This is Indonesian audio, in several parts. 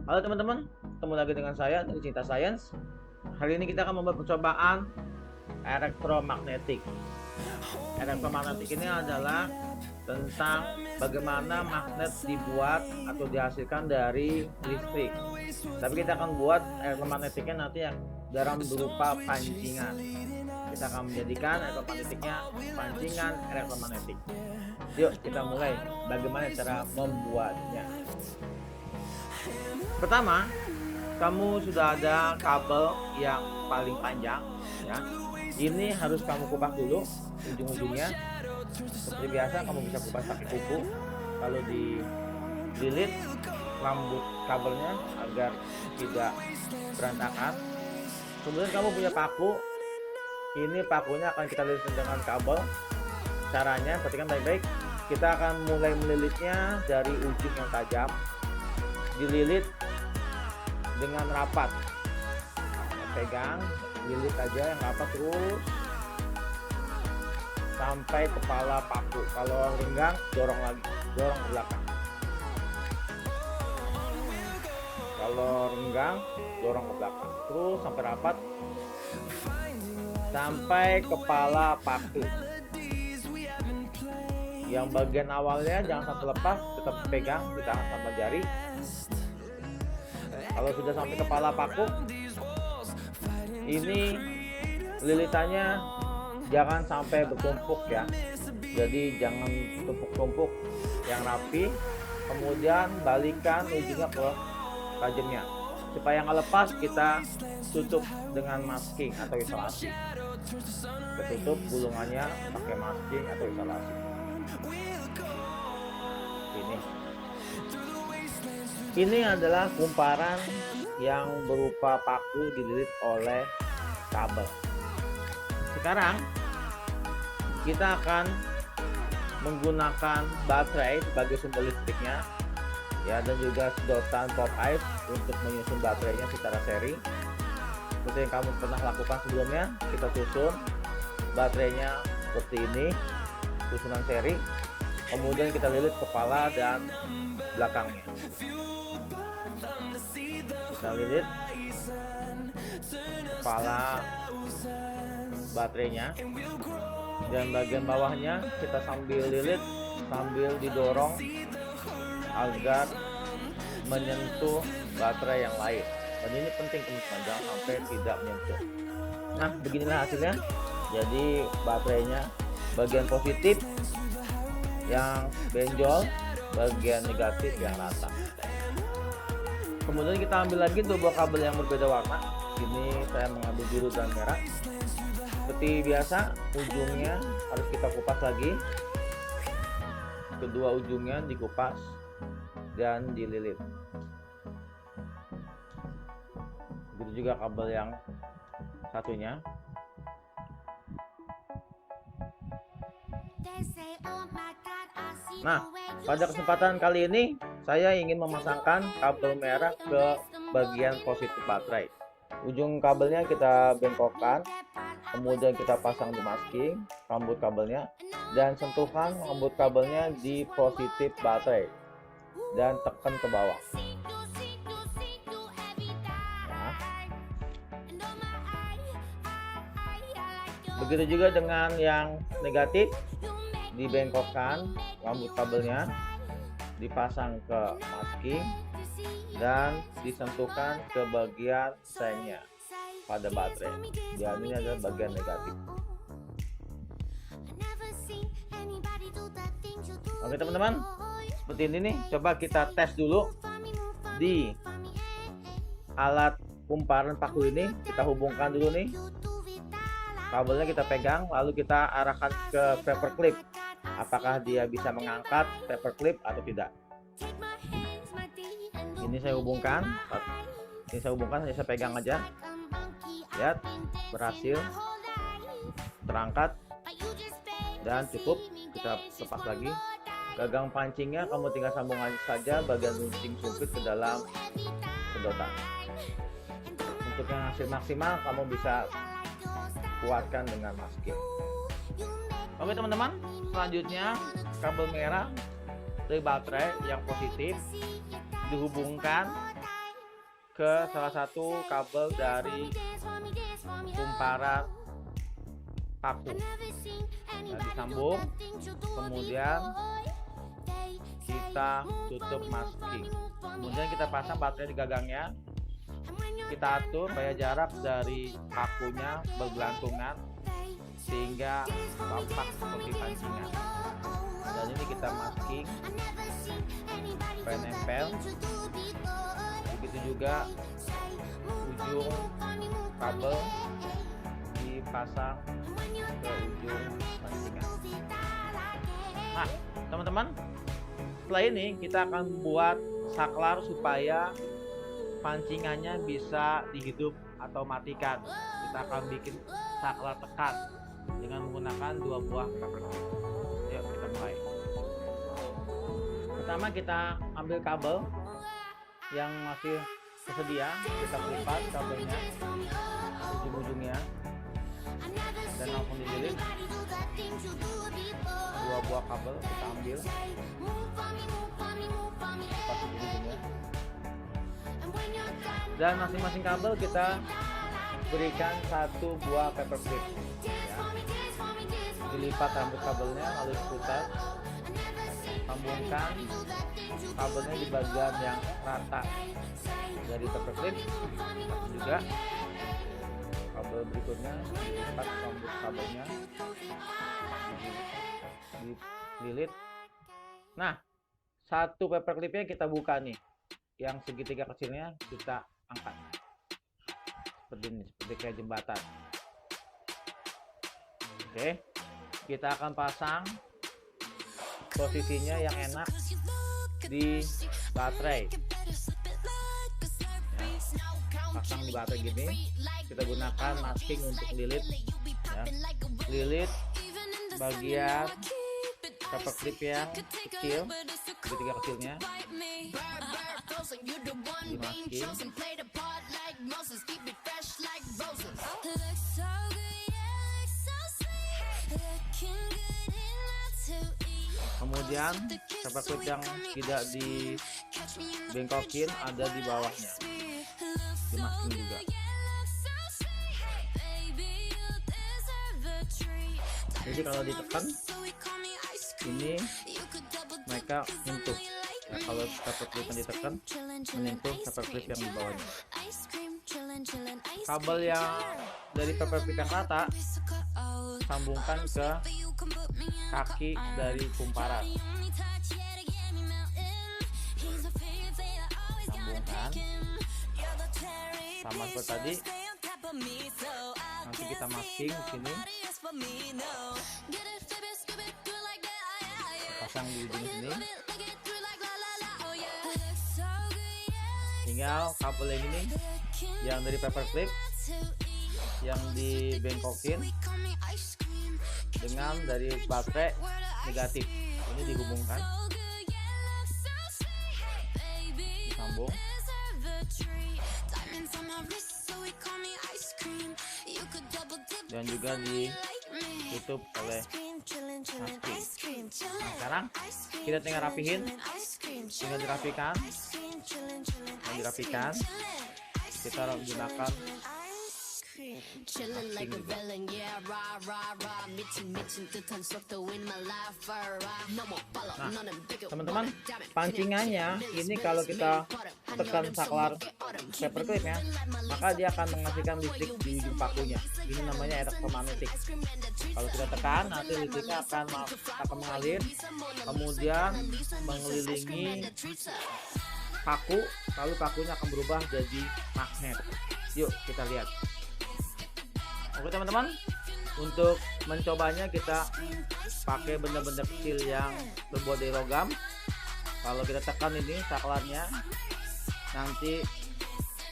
Halo teman-teman, ketemu lagi dengan saya dari Cinta Science. Hari ini kita akan membuat percobaan elektromagnetik. Elektromagnetik ini adalah tentang bagaimana magnet dibuat atau dihasilkan dari listrik. Tapi kita akan buat elektromagnetiknya nanti yang dalam berupa pancingan. Kita akan menjadikan elektromagnetiknya pancingan elektromagnetik. Yuk kita mulai bagaimana cara membuatnya. Pertama, kamu sudah ada kabel yang paling panjang ya. Ini harus kamu kupas dulu ujung-ujungnya. Seperti biasa kamu bisa kupas pakai kuku. Kalau dililit rambut kabelnya agar tidak berantakan. Kemudian kamu punya paku. Ini pakunya akan kita lilit dengan kabel. Caranya perhatikan baik-baik. Kita akan mulai melilitnya dari ujung yang tajam. Dililit dengan rapat, pegang, lilit aja yang rapat terus sampai kepala paku. Kalau renggang, dorong lagi, dorong ke belakang. Kalau renggang, dorong ke belakang, terus sampai rapat, sampai kepala paku. Yang bagian awalnya jangan sampai lepas, tetap pegang, ditahan sama jari. Kalau sudah sampai kepala paku, ini lilitannya jangan sampai bertumpuk ya. Jadi jangan tumpuk-tumpuk, yang rapi. Kemudian balikan ujungnya ke tajamnya. Supaya nggak lepas, kita tutup dengan masking atau isolasi. Kita tutup gulungannya pakai masking atau isolasi. Ini adalah kumparan yang berupa paku dililit oleh kabel. Sekarang kita akan menggunakan baterai sebagai sumber listriknya ya, dan juga sedotan pop ice untuk menyusun baterainya secara seri. Seperti yang kamu pernah lakukan sebelumnya, kita susun baterainya seperti ini, susunan seri. Kemudian kita lilit kepala dan belakangnya. Kita lilit kepala baterainya, dan bagian bawahnya kita sambil lilit sambil didorong agar menyentuh baterai yang lain. Dan ini penting teman-teman, jangan sampai tidak menyentuh. Nah, beginilah hasilnya. Jadi baterainya bagian positif yang benjol, bagian negatif yang rata. Kemudian kita ambil lagi 2 buah kabel yang berbeda warna. Ini saya mengambil biru dan merah. Seperti biasa, ujungnya harus kita kupas lagi. Kedua ujungnya dikupas dan dililit. Begitu juga kabel yang satunya. Nah, pada kesempatan kali ini saya ingin memasangkan kabel merah ke bagian positif baterai. Ujung kabelnya kita bengkokkan, kemudian kita pasang di masking rambut kabelnya, dan sentuhkan rambut kabelnya di positif baterai dan tekan ke bawah. Nah, begitu juga dengan yang negatif, dibengkokkan rambut kabelnya, dipasang ke masking dan disentuhkan ke bagian sengnya pada baterai. Dan ini adalah bagian negatif. Oke teman-teman, seperti ini nih. Coba kita tes dulu di alat kumparan paku ini. Kita hubungkan dulu nih, kabelnya kita pegang, lalu kita arahkan ke paperclip. Apakah dia bisa mengangkat paperclip atau tidak? Ini saya hubungkan, hanya saya pegang aja. Lihat, berhasil terangkat dan cukup. Kita lepas lagi. Gagang pancingnya kamu tinggal sambung saja bagian runcing sumpit ke dalam sedotan. Untuk yang hasil maksimal kamu bisa kuatkan dengan masking. Oke teman-teman, selanjutnya kabel merah dari baterai yang positif dihubungkan ke salah satu kabel dari kumparan paku. Nah, disambung, kemudian kita tutup masking. Kemudian kita pasang baterai di gagangnya. Kita atur supaya jarak dari pakunya bergelantungan sehingga tampak seperti pancingan. Dan ini kita masking supaya nempel. Begitu juga ujung kabel dipasang ke ujung pancingan. Nah, teman-teman, setelah ini kita akan buat saklar supaya pancingannya bisa dihidup atau matikan. Kita akan bikin saklar tekan dengan menggunakan 2 buah paper clip. Yuk kita mulai. Pertama kita ambil kabel yang masih tersedia, kita lipat kabelnya ujung-ujungnya dan langsung dililit. 2 buah kabel kita ambil, pas ujung-ujungnya. Dan masing-masing kabel kita berikan 1 buah paper clip, ya. Dilipat rambut kabelnya lalu diputar, sambungkan kabelnya di bagian yang rata dari paper clip. Satu juga kabel berikutnya dilipat rambut kabelnya, dililit. Nah, 1 paper clipnya kita buka nih, yang segitiga kecilnya kita angkat seperti ini, seperti kayak jembatan. Oke, kita akan pasang posisinya yang enak di baterai, ya. Pasang di baterai gini, kita gunakan masking untuk lilit, ya. Lilit bagian paper clip yang kecil, segitiga kecilnya di masking. Kemudian paper clip yang tidak dibengkokin ada di bawahnya, di masking juga. Jadi kalau ditekan ini mereka nyentuh. Nah, kalau paper clip yang ditekan menyentuh paper clip yang di bawahnya. Kabel yang dari paper clip yang rata sambungkan ke kaki dari kumparan. Sambungkan sama seperti tadi. Nanti kita masking di sini. Pasang di ujung sini. Tinggal kabel yang ini yang dari paper clip yang dibengkokin dengan dari baterai negatif ini dihubungkan, disambung, dan juga ditutup oleh masking. Nah, sekarang kita tinggal rapihin, tinggal dirapikan, kita gunakan Nah, teman-teman, pancingannya ini kalau kita tekan saklar paper clipnya, maka dia akan menghasilkan listrik di ujung pakunya. Ini namanya elektromagnetik. Kalau kita tekan, nanti listriknya akan mengalir, kemudian mengelilingi paku, lalu pakunya akan berubah jadi magnet. Yuk kita lihat. Oke teman-teman, untuk mencobanya kita pakai benda-benda kecil yang terbuat dari logam. Kalau kita tekan ini saklarnya, nanti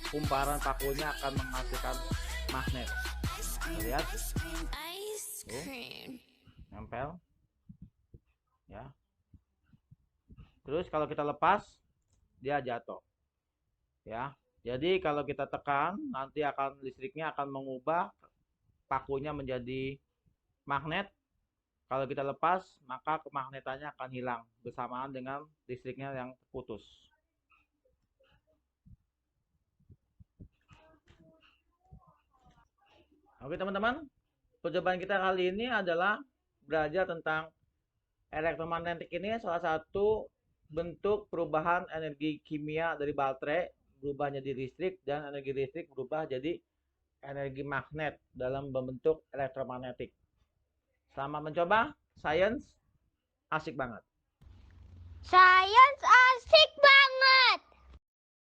kumparan pakunya akan menghasilkan magnet. Lihat, nempel, ya. Terus kalau kita lepas, dia jatuh, ya. Jadi kalau kita tekan, nanti listriknya akan mengubah pakunya menjadi magnet. Kalau kita lepas, maka kemagnetannya akan hilang bersamaan dengan listriknya yang putus. Oke teman-teman, percobaan kita kali ini adalah belajar tentang elektromagnetik. Ini salah satu bentuk perubahan energi kimia dari baterai berubah jadi listrik, dan energi listrik berubah jadi energi magnet dalam membentuk elektromagnetik. Selamat mencoba, sains asik banget. Sains asik banget.